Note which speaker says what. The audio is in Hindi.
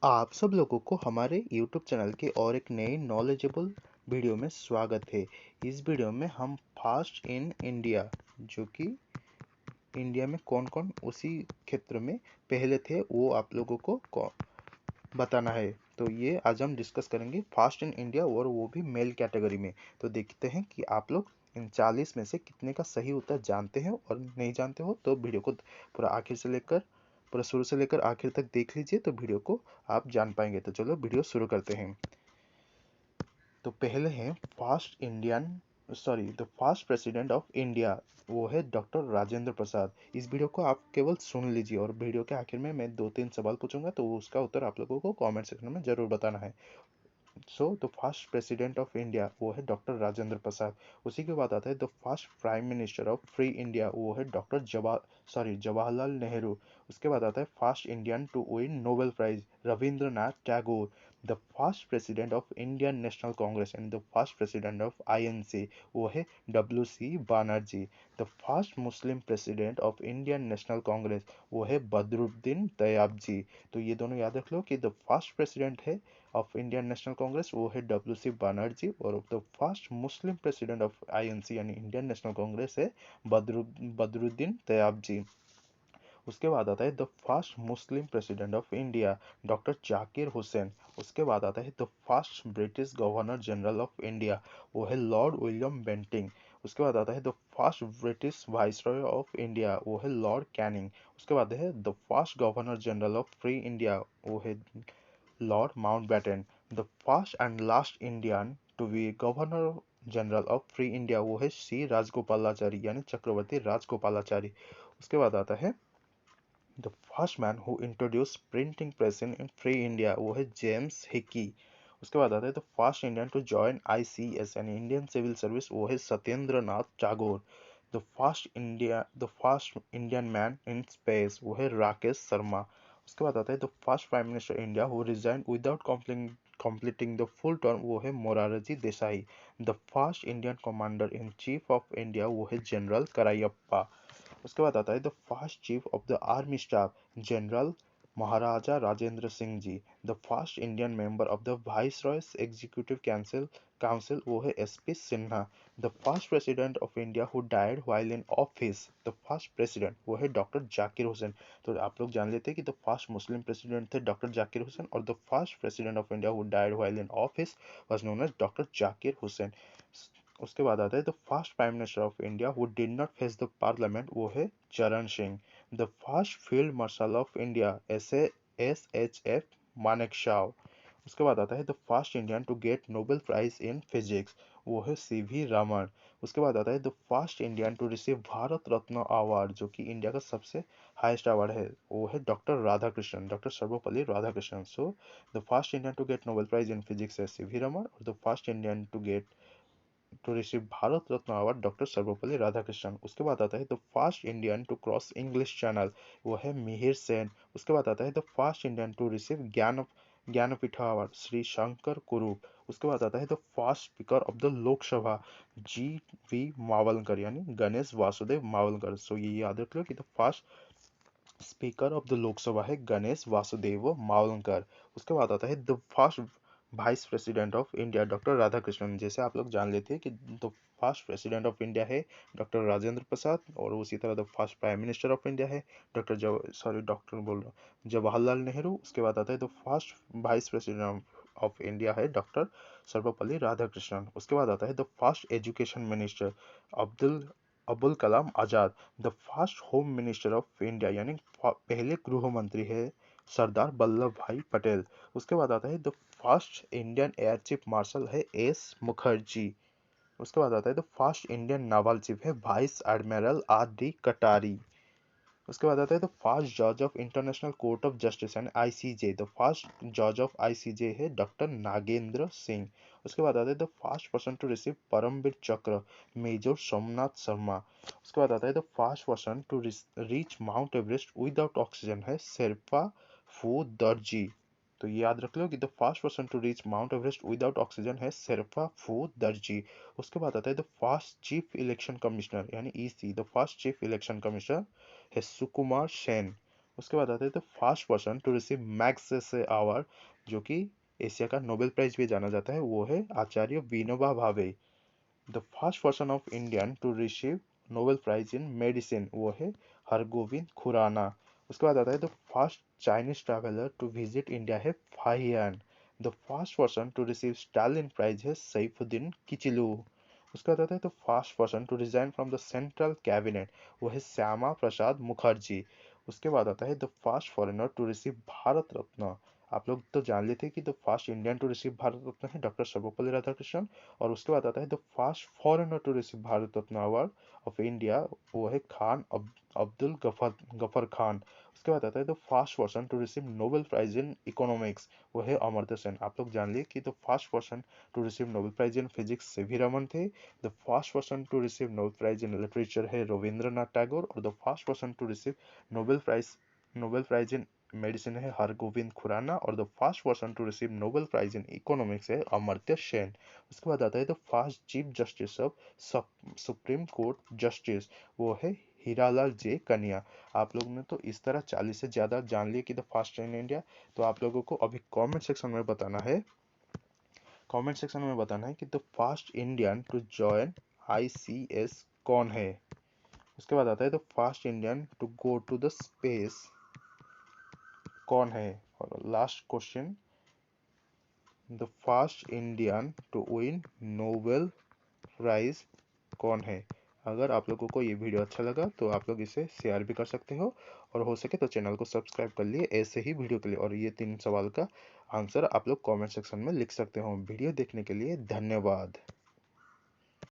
Speaker 1: आप सब लोगों को हमारे YouTube चैनल के और एक नई नॉलेजेबल वीडियो में स्वागत है। इस वीडियो में हम फास्ट इन इंडिया, जो कि इंडिया में कौन कौन उसी क्षेत्र में पहले थे, वो आप लोगों को बताना है। तो ये आज हम डिस्कस करेंगे फास्ट इन इंडिया, और वो भी मेल कैटेगरी में। तो देखते हैं कि आप लोग इन 40 में से कितने का सही उत्तर जानते हैं, और नहीं जानते हो तो वीडियो को पूरा शुरू से लेकर आखिर तक देख लीजिए, तो वीडियो को आप जान पाएंगे। तो चलो वीडियो शुरू करते हैं। तो पहले हैं the first president of India, वो है डॉक्टर राजेंद्र प्रसाद। इस वीडियो को आप केवल सुन लीजिए, और वीडियो के आखिर में मैं 2-3 सवाल पूछूंगा, तो उसका उत्तर आप लोगों को कमेंट सेक्शन में जरूर बताना है। The first president of India वो है डॉक्टर राजेंद्र प्रसाद। उसी के बाद आता है the first prime minister of free India, वो है डॉक्टर जवाहरलाल नेहरू। उसके बाद आता है first Indian to win Nobel prize, Rabindranath Tagore. The first president of Indian National Congress and the first president of INC, वो है WC Banerjee. The first Muslim president of Indian National Congress, वो है बदरुद्दीन तैयबजी। तो ये दोनों याद रख लो कि द फर्स्ट प्रेसिडेंट है ऑफ इंडियन नेशनल कांग्रेस, वो है WC बनर्जी, और the first Muslim president of INC यानी इंडियन नेशनल कांग्रेस है बदरुद्दीन तैयबजी। उसके बाद आता है the first Muslim president of India, doctor Zakir Hussain. उसके बाद आता है the first British governor general of India, वो है लॉर्ड विलियम बेंटिंग। उसके बाद आता है the first British viceroy of India, वो है लॉर्ड कैनिंग। उसके बाद है the first governor general of free India, वो है Lord Mountbatten. The first and last Indian to be governor general of free India, वो है C राजगोपालाचारी यानी चक्रवर्ती राजगोपालाचारी। उसके बाद आता है the first man who introduce printing press in free India, वो है जेम्स हिकी। उसके बाद आता है the first Indian to join ICS यानी इंडियन सिविल सर्विस, वो है Satyendra Nath Tagore. The first Indian man in space, वो है राकेश शर्मा। उसके बाद आता है the first prime minister India who resign without completing the full term, वो है Morarji Desai. The first Indian commander in chief of India, वो है जनरल करायप्पा। उसके बाद आता है the first chief of the army staff, general Maharaja Rajendra Singh ji. The first Indian member of the viceroy's executive council, वो है SP Sinha. The first president of India who died while in office, the first president वो है डॉक्टर जाकिर हुसैन। तो आप लोग जान लेते हैं कि द फर्स्ट मुस्लिम प्रेसिडेंट थे डॉक्टर जाकिर हुसैन, और the first president of India who died while in office was known as doctor Zakir Hussain. उसके बाद आता है the first prime minister of India who did not face the parliament, वो है Charan Singh. The first field marshal of India SHF Manekshaw. उसके बाद आता है the first Indian to get Nobel prize in physics, वो है CV रमन। उसके बाद आता है the first Indian to receive Bharat Ratna award, जो कि इंडिया का सबसे हाईएस्ट अवार्ड है, वो है doctor Radhakrishnan, doctor Sarvepalli Radhakrishnan. So the first Indian to get Nobel prize in physics है CV रमन, और the first Indian to receive Bharat Ratna award doctor Sarvepalli Radhakrishnan. उसके बाद आता है the first Indian to cross English Channel, वो है मिहिर सेन। उसके बाद आता है the first Indian to receive Jnanpith award, Shri Shankar Kurup. उसके बाद आता है the first speaker of the Lok Sabha, GV Mavalkar यानी गणेश वासुदेव मावलकर। सो ये याद रख लो कि the first speaker of the Lok Sabha है गणेश वासुदेव मावलकर। उसके बाद आता है the first vice president of India, doctor Radhakrishnan. जैसे आप लोग जान लेते हैं कि the first president of India है डॉक्टर राजेंद्र प्रसाद, और उसी तरह the first prime minister of India है डॉक्टर बोल रहा हूँ जवाहरलाल नेहरू। उसके बाद आता है the first vice president of India है डॉक्टर सर्वपल्ली राधाकृष्णन। उसके बाद आता है the first education minister Abdul Abul Kalam Azad. The first home minister of India यानी पहले गृह मंत्री है सरदार वल्लभ भाई पटेल। उसके बाद आता है the first Indian air chief marshal है S मुखर्जी। उसके बाद आता है the first Indian naval chief है वाइस एडमिरल RD कटारी। उसके बाद आता है द फर्स्ट जज of international court of justice and ICJ, the first जज ऑफ ICJ है डॉक्टर नागेंद्र सिंह। उसके बाद आता है the first person to receive Paramvir Chakra, major Somnath Sharma. उसके बाद आता है the first person to reach Mount Everest without oxygen है शेरपा फू दर्जी। तो ये याद रख लो कि the first person to reach Mount Everest without oxygen है शेरपा फू दर्जी। उसके बाद आता है the first chief election commissioner यानी EC, the first chief election commissioner है सुकुमार सेन। उसके बाद आता है the first person to receive Magsaysay award, जो कि एशिया का नोबेल प्राइज भी जाना जाता है, वो है Acharya Vinoba Bhave. The first person of Indian to receive Nobel prize in medicine, वो है हरगोविंद खुराना। उसके बाद आता है the first Chinese traveller to visit India है Fahien. The first person to receive Stalin prize है सैफुद्दीन किचिलू। उसके बाद आता है the first person to resign from the central cabinet, वो है श्यामा प्रसाद मुखर्जी। उसके बाद आता है the first foreigner to receive Bharat रत्न। आप लोग तो जान लेते हैं कि the first Indian to receive Bharat Ratna है डॉक्टर सर्वपल्ली राधाकृष्णन। और उसके बाद आता है the first foreigner to receive Bharat Ratna award of India, वो है खान अब्दुल गफर गफर खान। उसके बाद आता है the first person to receive Nobel prize in economics, वो है अमर्त्य सेन। आप लोग जान लिए कि the first person to receive Nobel prize in physics CV Raman थे। The first person to receive Nobel prize in literature है रविंद्रनाथ टैगोर। और the first person to receive Nobel prize in medicine है हरगोविंद खुराना। और the first person to receive Nobel prize in economics है अमर्त्य सेन। उसके बाद आता है the first chief justice of supreme court justice, वो है हीरालाल जे कन्या। आप लोग ने तो इस तरह 40 से ज्यादा जान लिए कि द फर्स्ट इन इंडिया। तो आप लोगों को अभी कमेंट सेक्शन में बताना है कि the first Indian to join ICS कौन है। उसके बाद आता है the first Indian to go to the space कौन है। और last question, the first Indian to win Nobel prize कौन है। अगर आप लोगों को ये वीडियो अच्छा लगा तो आप लोग इसे शेयर भी कर सकते हो, और हो सके तो चैनल को सब्सक्राइब कर लिए ऐसे ही वीडियो के लिए। और ये 3 सवाल का आंसर आप लोग कमेंट सेक्शन में लिख सकते हो। वीडियो देखने के लिए धन्यवाद।